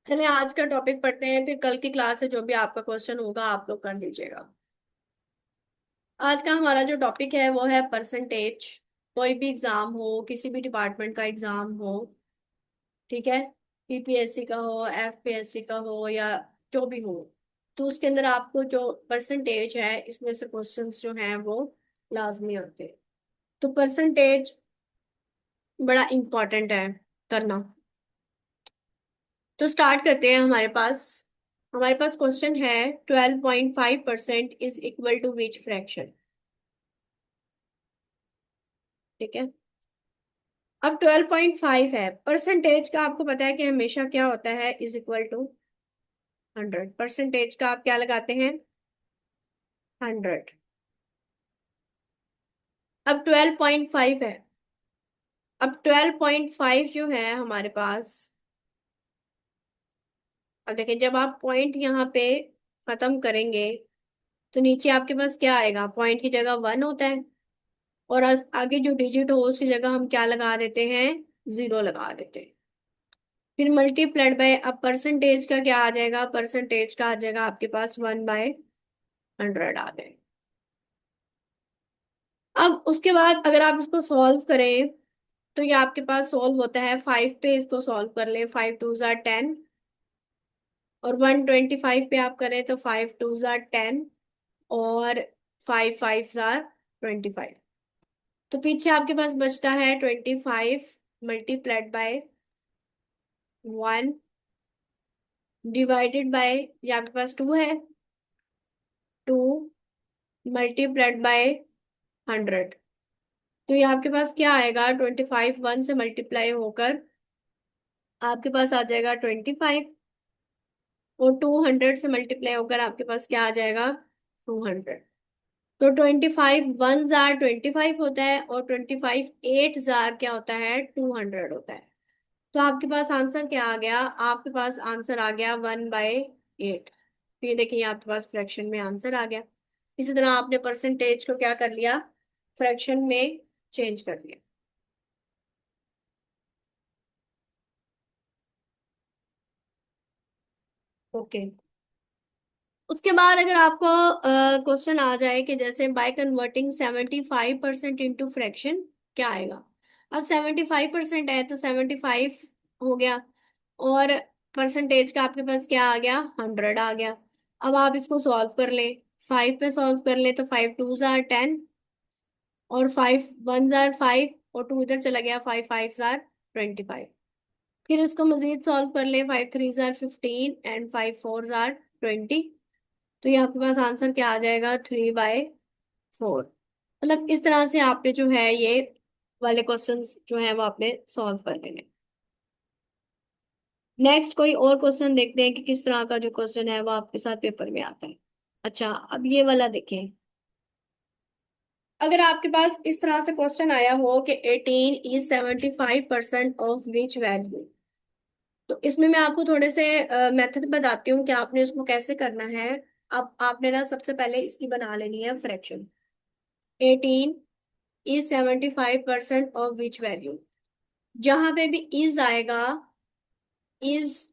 चलिए आज का टॉपिक पढ़ते हैं, फिर कल की क्लास से जो भी आपका क्वेश्चन होगा आप लोग कर लीजिएगा। आज का हमारा जो टॉपिक है वो है परसेंटेज। कोई भी एग्जाम हो, किसी भी डिपार्टमेंट का एग्जाम हो, ठीक है, पीपीएससी का हो, एफपीएससी का हो या जो भी हो, तो उसके अंदर आपको जो परसेंटेज है इसमें से क्वेश्चंस जो हैं वो लाजमी होते हैं। तो परसेंटेज बड़ा इंपॉर्टेंट है करना। तो स्टार्ट करते हैं। हमारे पास क्वेश्चन है 12.5% is equal to which fraction. ठीक है, अब 12.5 है, परसेंटेज का आपको पता है कि हमेशा क्या होता है, इज इक्वल टू 100। परसेंटेज का आप क्या लगाते हैं, 100। अब 12.5 है। अब 12.5 जो है हमारे पास, अब देखिए जब आप पॉइंट यहाँ पे खत्म करेंगे तो नीचे आपके पास क्या आएगा, पॉइंट की जगह 1 होता है, और आगे जो डिजिट हो उसकी जगह हम क्या लगा देते हैं, 0 लगा देते हैं। फिर मल्टीप्लाइड बाय, अब परसेंटेज का क्या आ जाएगा, परसेंटेज का आ जाएगा आपके पास 1/100 आ जाए। अब उसके बाद अगर आप इसको सॉल्व करें तो ये आपके पास सॉल्व होता है 5 पे। इसको सॉल्व कर ले, 5 2 जार 10, और 125 पे आप करें तो 5 2 जार 10, और 5 5 जार 25। तो पीछे आपके पास बचता है 25 मल्टीप्लाइड बाय 1 डिवाइडेड बाय, ये आपके पास 2 है, 2 मल्टीप्लाइड बाय 100। तो ये आपके पास क्या आएगा, 25 1 से मल्टीप्लाई होकर आपके पास आ जाएगा 25, और 200 से मल्टीप्लाई होकर आपके पास क्या आ जाएगा, 200। तो 25 1 जार 25 होता है, और 25 8 जार क्या होता है, 200 होता है। तो आपके पास आंसर क्या आ गया, आपके पास आंसर आ गया 1/8। तो ये देखिए आपके पास फ्रैक्शन में आंसर आ गया। इसी तरह आपने परसेंटेज को क्या कर लिया, फ्रैक्शन में चेंज कर दिया। ओके, उसके बाद अगर आपको क्वेश्चन आ जाए कि जैसे बाय कन्वर्टिंग 75% इंटू फ्रैक्शन क्या आएगा। अब 75% है तो 75 हो गया, और परसेंटेज का आपके पास क्या आ गया, 100 आ गया। अब आप इसको सॉल्व कर ले, 5 पे सॉल्व कर ले तो 5 2 जार 10, और 5 1 जार 5, और 2 इधर चला गया, 5 5 जार 25। फिर इसको मजीद सॉल्व कर ले, 5 3 जार 15 एंड 5 4 जार 20। तो ये आपके पास आंसर क्या आ जाएगा, 3/4। मतलब इस तरह से आपने जो है ये वाले क्वेश्चंस जो है वो आपने सॉल्व कर लेने। नेक्स्ट कोई और क्वेश्चन देखते हैं कि किस तरह का जो क्वेश्चन है वो आपके साथ पेपर में आता है। अच्छा, अब ये वाला देखें। अगर आपके पास इस तरह से क्वेश्चन आया हो कि 18 इज 75% ऑफ विच वैल्यू, तो इसमें मैं आपको थोड़े से मेथड बताती हूँ कि आपने इसको कैसे करना है। अब आपने ना सबसे पहले इसकी बना लेनी है fraction. 18 is 75% of which value, जहां पे भी इज आएगा, इज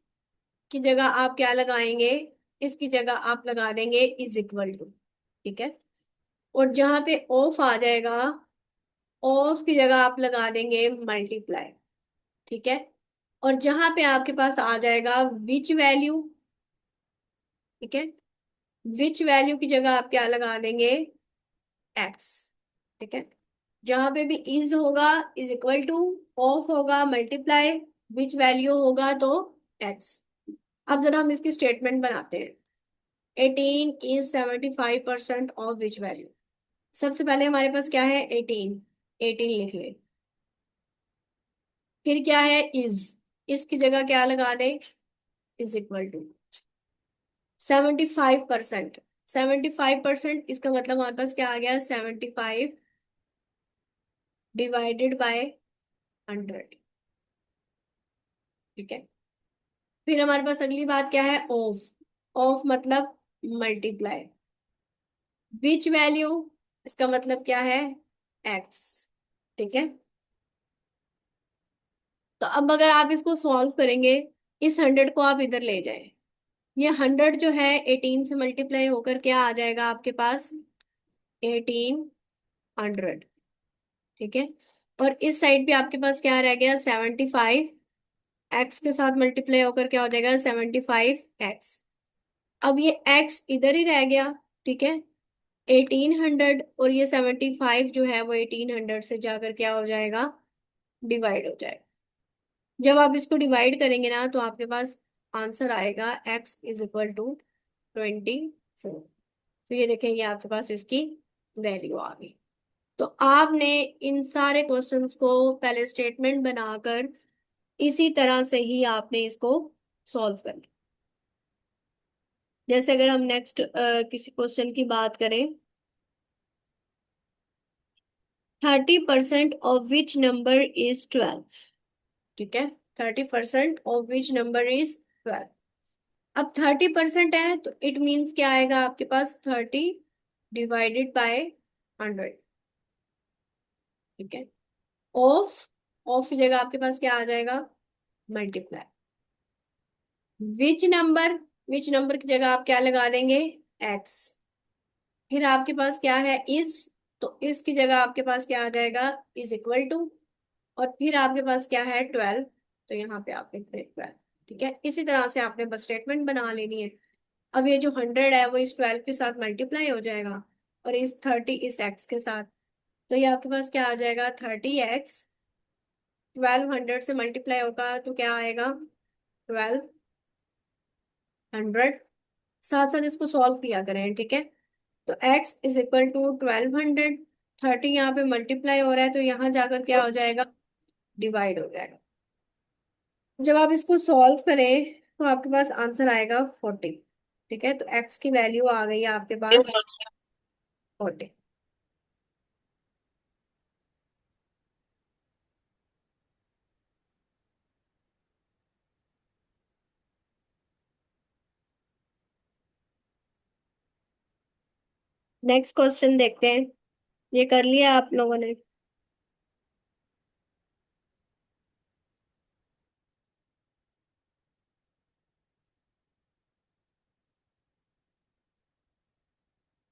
की जगह आप क्या लगाएंगे, इसकी जगह आप लगा देंगे इज इक्वल टू। ठीक है, और जहां पे ऑफ आ जाएगा, ऑफ की जगह आप लगा देंगे मल्टीप्लाई। ठीक है, और जहां पे आपके पास आ जाएगा विच वैल्यू, ठीक है, विच वैल्यू की जगह आप क्या लगा देंगे, एक्स। ठीक है, जहां पे भी इज होगा, इज इक्वल टू, ऑफ होगा मल्टीप्लाई, विच वैल्यू होगा तो एक्स। अब जरा हम इसकी स्टेटमेंट बनाते हैं। 18 इज 75% ऑफ विच वैल्यू। सबसे पहले हमारे पास क्या है, 18, 18 लिख ले। फिर क्या है, इज, इसकी जगह क्या लगा दे, इज इक्वल टू 75%। 75% इसका मतलब हमारे पास क्या आ गया, 75 डिवाइडेड बाय 100। ठीक है, फिर हमारे पास अगली बात क्या है, ऑफ। ऑफ मतलब मल्टीप्लाई, विच वैल्यू, इसका मतलब क्या है, एक्स। ठीक है, तो अब अगर आप इसको सॉल्व करेंगे इस 100 को आप इधर ले जाए। ये 100 जो है 18 से मल्टीप्लाई होकर क्या आ जाएगा आपके पास, 1800। ठीक है। और इस साइड भी आपके पास क्या रह गया, 75। एक्स के साथ मल्टीप्लाई होकर क्या हो जाएगा, 75x। अब ये x इधर ही रह गया। ठीक है। 1800 और ये 75 जो है वो 1800 से जाकर क्या हो जाएगा, डिवाइड हो जाएगा। जब आप इसको डिवाइड करेंगे ना तो आपके पास आंसर आएगा x = 24। तो ये देखेंगे आपके पास इसकी वैल्यू आ गई। तो आपने इन सारे क्वेश्चंस को पहले स्टेटमेंट बनाकर इसी तरह से ही आपने इसको सॉल्व कर लिया। जैसे अगर हम नेक्स्ट किसी क्वेश्चन की बात करें, 30% ऑफ विच नंबर इज 12। ठीक है। 30% ऑफ विच नंबर इज 12। अब 30% है तो इट मीन्स क्या आएगा आपके पास, 30 डिवाइडेड बाय 100। ठीक है। ऑफ, ऑफ की जगह आपके पास क्या आ जाएगा, multiply. Which number, which number की जगह आप क्या लगा देंगे, एक्स। फिर आपके पास क्या है, इस, तो इसकी जगह आपके पास क्या आ जाएगा, इज इक्वल टू। और फिर आपके पास क्या है, 12। तो यहाँ पे आप लिख दें 12। ठीक है। इसी तरह से आपने बस स्टेटमेंट बना लेनी है। अब ये जो 100 है वो इस 12 के साथ मल्टीप्लाई हो जाएगा और इस 30 इस एक्स के साथ। तो ये आपके पास क्या आ जाएगा, 30x। 1200 से मल्टीप्लाई होगा तो क्या आएगा, 1200। साथ साथ इसको सॉल्व किया करें। ठीक है। तो x = 1200। 30 यहाँ पे मल्टीप्लाई हो रहा है तो यहाँ जाकर क्या हो जाएगा, डिवाइड हो जाएगा। जब आप इसको सॉल्व करें तो आपके पास आंसर आएगा 40। ठीक है। तो x की वैल्यू आ गई है आपके पास 40। नेक्स्ट क्वेश्चन देखते हैं। ये कर लिया आप लोगों ने।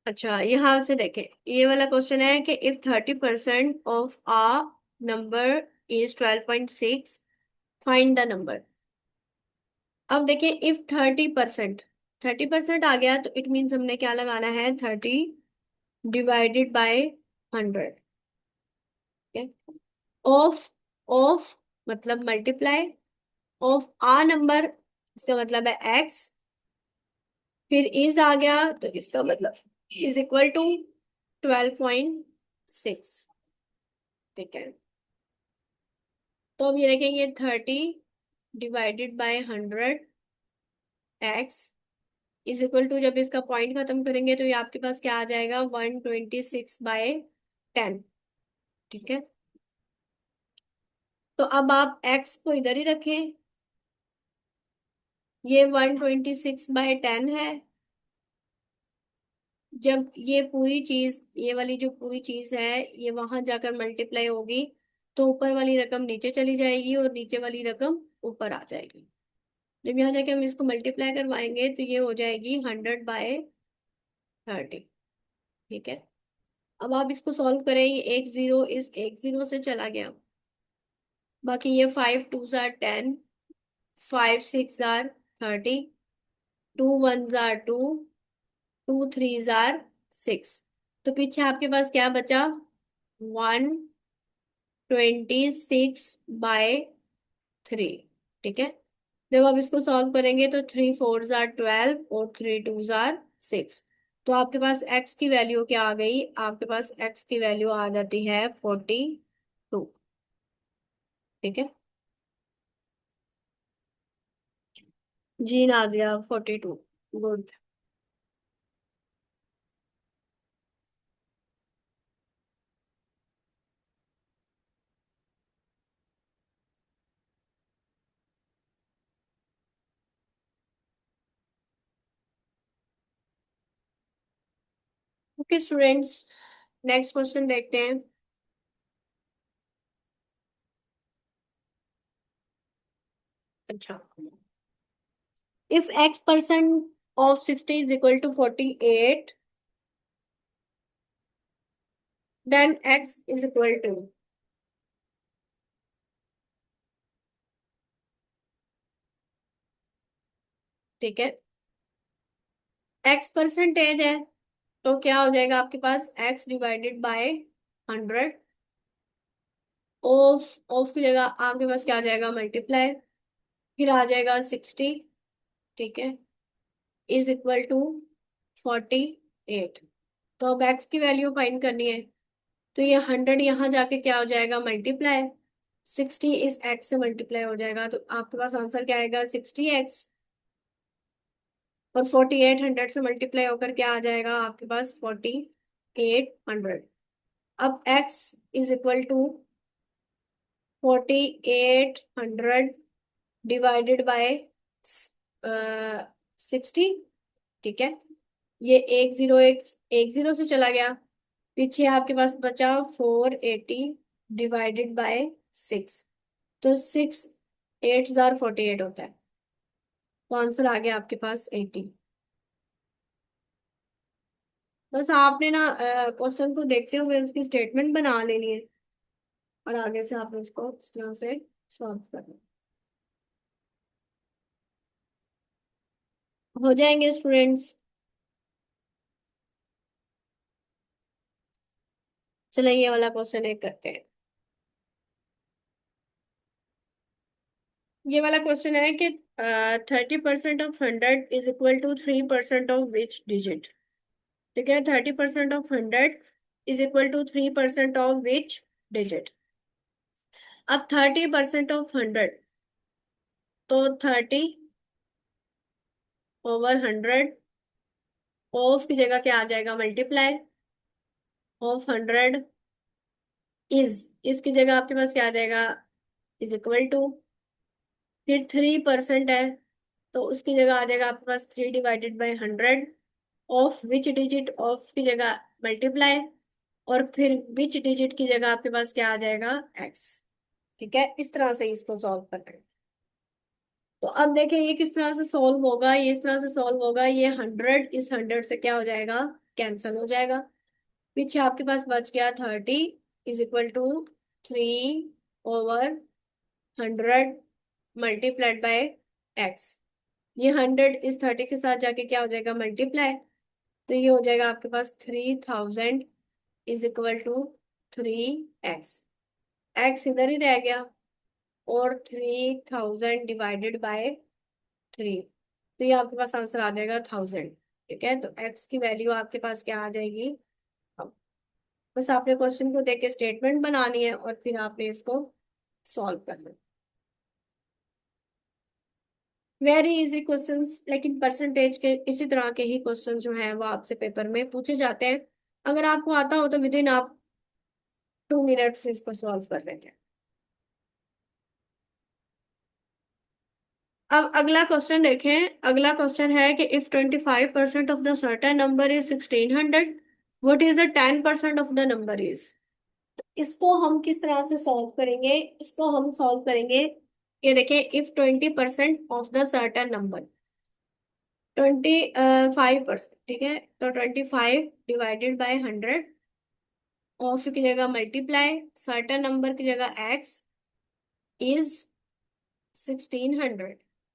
अच्छा, यहाँ से देखें। ये वाला क्वेश्चन है कि if 30% of a number is 12.6, find the number. अब देखिए, इफ 30%, 30% आ गया तो इट मीन्स हमने क्या लगाना है, 30 डिवाइडेड बाय 100। ऑफ, ऑफ मतलब मल्टीप्लाई, ऑफ आ नंबर इसका मतलब है एक्स। फिर इज आ गया तो इसका मतलब इज इक्वल टू 12.6। ठीक है। तो अब ये देखेंगे, 30 divided by 100 x is equal to, जब इसका पॉइंट खत्म करेंगे तो ये आपके पास क्या आ जाएगा, 126/10। ठीक है। तो अब आप एक्स को इधर ही रखें। ये 126/10 है। जब ये पूरी चीज, ये वाली जो पूरी चीज है, ये वहां जाकर मल्टीप्लाई होगी तो ऊपर वाली रकम नीचे चली जाएगी और नीचे वाली रकम ऊपर आ जाएगी। जब यहाँ जाके हम इसको मल्टीप्लाई करवाएंगे तो ये हो जाएगी 100/30। ठीक है। अब आप इसको सॉल्व करें, ये एक जीरो इस एक जीरो से चला गया। बाकी ये 5 2 जार 10, 5 6 जार 30, 2 1 जार 2, 2 3 जार 6। तो पीछे आपके पास क्या बचा, 126/3। ठीक है। जब आप इसको सॉल्व करेंगे तो 3 4 जार 12 और 3 2 जार 6। तो आपके पास x की वैल्यू क्या आ गई, आपके पास x की वैल्यू आ जाती है 42। ठीक है। जी Nazia, 42। Good. Okay students, next question देखते हैं। अच्छा, if x% of 60 is equal to 48, then x is equal to, ठीक है, x परसेंटेज है तो क्या हो जाएगा आपके पास, x divided by 100, of of की जगह आपके पास क्या आ जाएगा, मल्टीप्लाई, फिर आ जाएगा 60, ठीक है, इज इक्वल टू 48। तो अब x की वैल्यू फाइंड करनी है, तो ये 100 यहाँ जाके क्या हो जाएगा, मल्टीप्लाई, 60 इस x से मल्टीप्लाई हो जाएगा, तो आपके पास आंसर क्या आएगा, 60x, और 48 100 से मल्टीप्लाई होकर क्या आ जाएगा आपके पास, 4800। अब x is equal to 4800 divided by 60, ठीक है, ये एक जीरो, एक जीरो से चला गया, पीछे आपके पास बचा 480 डिवाइडेड बाय 6, तो 6 8 जार 48 होता है, तो आंसर आ गया आपके पास 80। बस आपने ना क्वेश्चन को देखते हुए उसकी स्टेटमेंट बना लेनी है, और आगे से आपने उसको इस तरह से सॉल्व करना, हो जाएंगे स्टूडेंट्स। चलिए ये वाला क्वेश्चन एक करते हैं। ये वाला क्वेश्चन है कि 30% of 100 is equal to 3% of which digit, ठीक है, 30% of 100 is equal to 3% of which digit. अब 30% ऑफ 100, तो 30/100, ऑफ की जगह क्या आ जाएगा, मल्टीप्लाई, ऑफ 100 इज, इसकी जगह आपके पास क्या आ जाएगा, इज इक्वल टू, फिर 3% है तो उसकी जगह आ जाएगा आपके पास 3/100, ऑफ विच डिजिट, ऑफ की जगह मल्टीप्लाई, और फिर विच डिजिट की जगह आपके पास क्या आ जाएगा, एक्स, ठीक है, इस तरह से इसको सॉल्व करना है। तो अब देखें ये किस तरह से सॉल्व होगा, ये इस तरह से सॉल्व होगा, ये 100 इस 100 से क्या हो जाएगा, कैंसल हो जाएगा, पीछे आपके पास बच गया 30 is equal to 3/100 multiplied by x, ये 100 इस 30 के साथ जाके क्या हो जाएगा, मल्टीप्लाई, तो ये हो जाएगा आपके पास 3000 is equal to 3x, x इधर ही रह गया, और 3000 डिवाइडेड बाय 3, तो ये आपके पास आंसर आ जाएगा 1000, ठीक है, तो x की वैल्यू आपके पास क्या आ जाएगी। अब बस आपने क्वेश्चन को देख के स्टेटमेंट बनानी है और फिर आपने इसको सॉल्व करना है। वेरी इजी क्वेश्चंस, लेकिन परसेंटेज के इसी तरह के ही क्वेश्चन जो हैं वो आपसे पेपर में पूछे जाते हैं, अगर आपको आता हो तो विद इन आप 2 मिनट्स इसको सॉल्व कर लेते हैं। अब अगला क्वेश्चन देखें, अगला क्वेश्चन है कि if 25% of the certain number is 1600, what is the 10% of the number is. इसको हम किस तरह से सॉल्व करेंगे, इसको हम सॉल्व करेंगे, ये देखिए, if 20% of the certain number, 25%, ठीक है, तो 25 डिवाइडेड बाय 100, ऑफ की जगह मल्टीप्लाई, सर्टेन नंबर की जगह एक्स, इज 1600।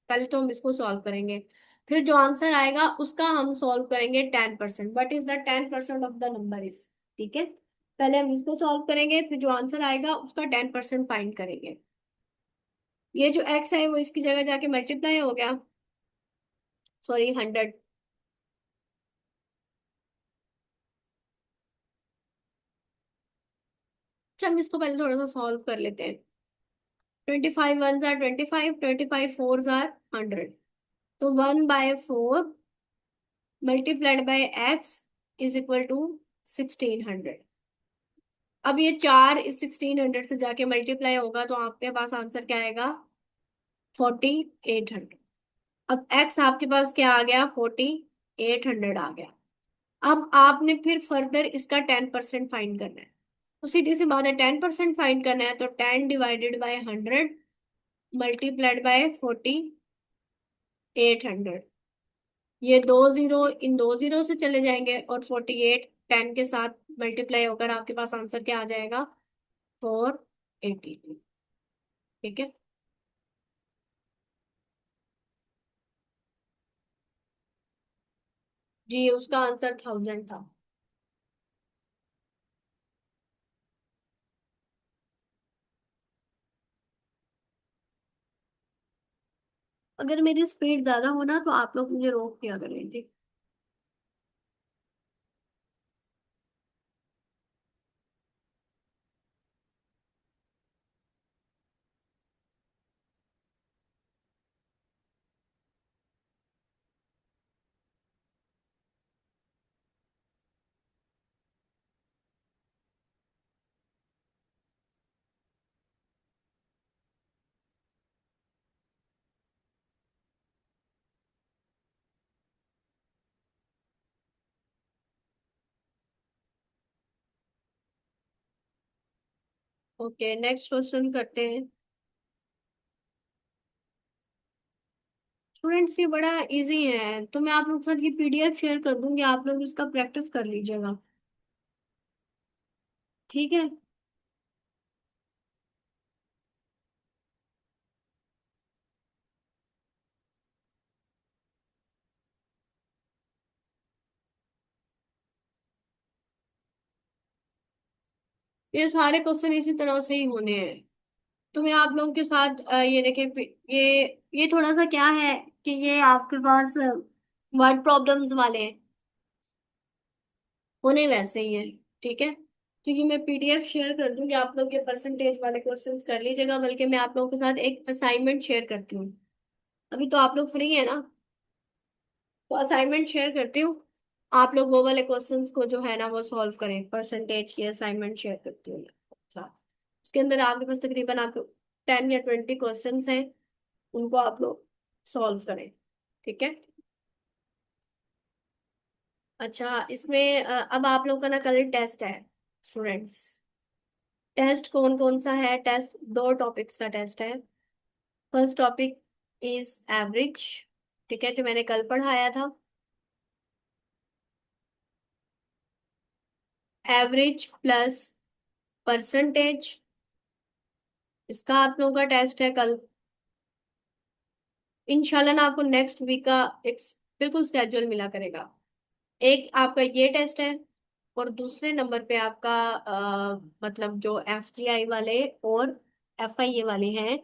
पहले तो हम इसको सॉल्व करेंगे, फिर जो आंसर आएगा उसका हम सॉल्व करेंगे 10%, what is the 10% of the number is, ठीक है, पहले हम इसको सॉल्व करेंगे, फिर जो आंसर आएगा उसका 10% फाइंड करेंगे। ये जो एक्स है वो इसकी जगह जाके मल्टीप्लाई हो गया, सॉरी 100, अच्छा हम इसको पहले थोड़ा सा सॉल्व कर लेते हैं। 25 1 जार 25, 25 4 जार 100, तो 1/4 multiplied by x is equal to 1600। अब ये 4 इस 1600 से जाके मल्टीप्लाई होगा तो आपके पास आंसर क्या आएगा, 4800। अब एक्स आपके पास क्या आ गया, 4800 आ गया। अब आपने फिर फर्दर इसका 10% फाइंड करना है, तो सीधी सी बात है, 10% फाइंड करना है, तो 10 डिवाइडेड बाय 100 मल्टीप्लाइड बाय 40, 800। ये दो जीरो इन दो जीरो से चले जाएंगे और 48 10 के साथ मल्टीप्लाई होकर आपके पास आंसर क्या आ जाएगा? 480। ठीक है। जी, उसका आंसर 1000 था। अगर मेरी स्पीड ज्यादा हो ना तो आप लोग मुझे रोक दिया करेंगे। ओके, नेक्स्ट क्वेश्चन करते हैं। स्टूडेंट्स, ये बड़ा इजी है, तो मैं आप लोग के साथ ये पीडीएफ शेयर कर दूंगी, आप लोग इसका प्रैक्टिस कर लीजिएगा। ठीक है। ये सारे क्वेश्चन इसी तरह से ही होने हैं। तो मैं आप लोगों के साथ ये देखें, ये थोड़ा सा क्या है कि ये आपके पास वर्ड प्रॉब्लम्स वाले हैं, होने वैसे ही है। ठीक है। क्योंकि मैं पीडीएफ शेयर कर दूंगी, आप लोग ये परसेंटेज वाले क्वेश्चंस कर लीजिएगा, बल्कि मैं आप लोगों के साथ एक असाइनमेंट शेयर करती हूँ। अभी तो आप लोग फ्री है ना, तो असाइनमेंट शेयर करती हूँ। आप लोग वो वाले क्वेश्चंस को जो है ना वो सॉल्व करें, परसेंटेज की असाइनमेंट शेयर करती हूँ आपके साथ। उसके अंदर आपके पास तकरीबन आपको 10 या 20 क्वेश्चंस हैं, उनको आप लोग सॉल्व करें। ठीक है। अच्छा, इसमें अब आप लोग का ना कल टेस्ट है स्टूडेंट्स। टेस्ट कौन कौन सा है? टेस्ट दो टॉपिक्स का टेस्ट है। फर्स्ट टॉपिक इज एवरेज, ठीक है, जो मैंने कल पढ़ाया था। एवरेज प्लस परसेंटेज, इसका आप लोगों का टेस्ट है कल। इंशाल्लाह ना आपको नेक्स्ट वीक का एक बिल्कुल स्केड्यूल मिला करेगा। एक आपका ये टेस्ट है, और दूसरे नंबर पे आपका मतलब जो एफ जी आई वाले और एफ आई ए वाले हैं,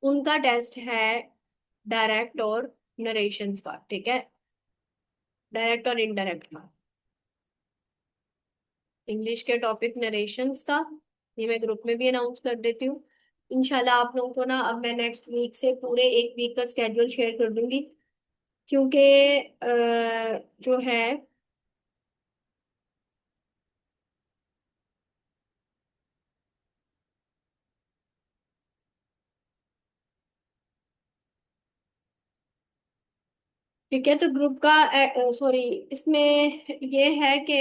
उनका टेस्ट है डायरेक्ट और नरेशंस का। ठीक है, डायरेक्ट और इनडायरेक्ट का। इंग्लिश के टॉपिक नरेशंस का, ये मैं ग्रुप में भी अनाउंस कर देती हूँ। इंशाल्लाह आप लोगों को ना अब मैं नेक्स्ट वीक से पूरे एक वीक का स्केड्यूल शेयर कर दूंगी, क्योंकि जो है, ठीक है, तो ग्रुप का सॉरी, इसमें ये है कि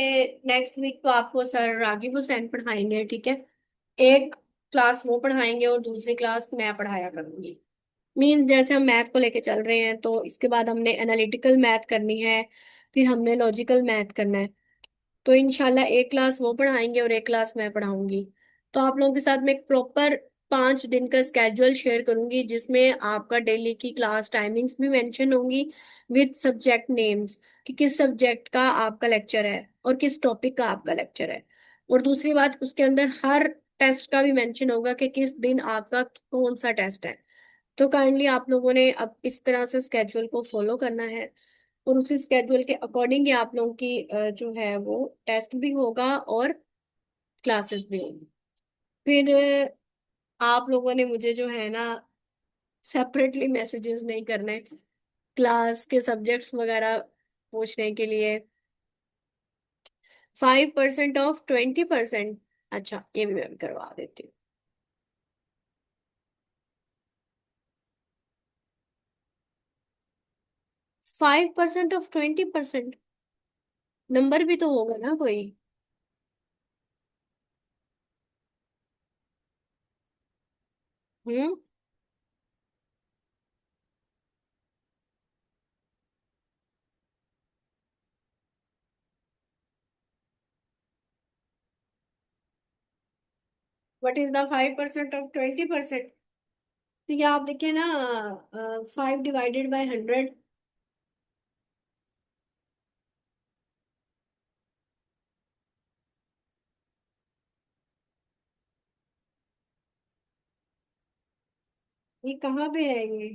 नेक्स्ट वीक तो आपको सर रागिब हुसैन पढ़ाएंगे। ठीक है, एक क्लास वो पढ़ाएंगे और दूसरी क्लास मैं पढ़ाया करूंगी। मीन्स जैसे हम मैथ को लेके चल रहे हैं, तो इसके बाद हमने एनालिटिकल मैथ करनी है, फिर हमने लॉजिकल मैथ करना है। तो इंशाल्लाह एक क्लास वो पढ़ाएंगे और एक क्लास मैं पढ़ाऊंगी। तो आप लोगों के साथ मैं एक प्रॉपर 5 दिन का स्केड्यूल शेयर करूंगी, जिसमें आपका डेली की क्लास टाइमिंग्स भी मेंशन होंगी, विद सब्जेक्ट नेम्स, कि किस सब्जेक्ट का आपका लेक्चर है और किस टॉपिक का आपका लेक्चर है। और दूसरी बात, उसके अंदर हर टेस्ट का भी मेंशन होगा कि किस दिन आपका कौन सा टेस्ट है। तो काइंडली आप लोगों ने अब इस तरह से स्केड्यूल को फॉलो करना है, और उसी स्केड्यूल के अकॉर्डिंग ही आप लोगों की जो है वो टेस्ट भी होगा और क्लासेस भी होंगी। फिर आप लोगों ने मुझे जो है ना सेपरेटली मैसेजेस नहीं करने क्लास के सब्जेक्ट्स वगैरह पूछने के लिए। 5% ऑफ 20%। अच्छा, ये भी मैं करवा देती हूँ। 5% ऑफ 20%, नंबर भी तो होगा ना कोई। Hmm. What is the 5% of 20%? तो ये आप देखिए ना, 5 डिवाइडेड बाय 100। ये कहाँ पे है ये?